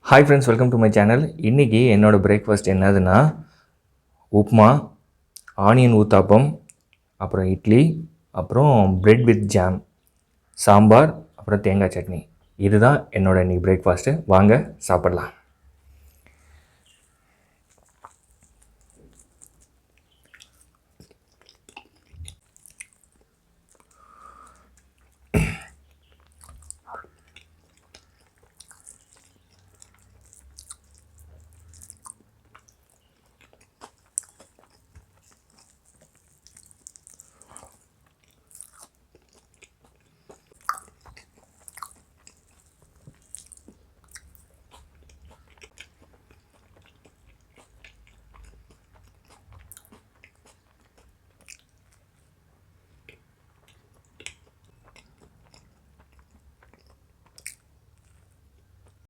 Hi friends, welcome to my channel. இன்றைக்கி என்னோடய breakfast என்னதுன்னா உப்மா, ஆனியன் ஊத்தாப்பம், அப்புறம் இட்லி, அப்புறம் பிரெட் வித் ஜாம், சாம்பார், அப்புறம் தேங்காய் சட்னி. இதுதான் என்னோடய இன்றைக்கி பிரேக்ஃபாஸ்ட்டு. வாங்க சாப்பிட்லாம்.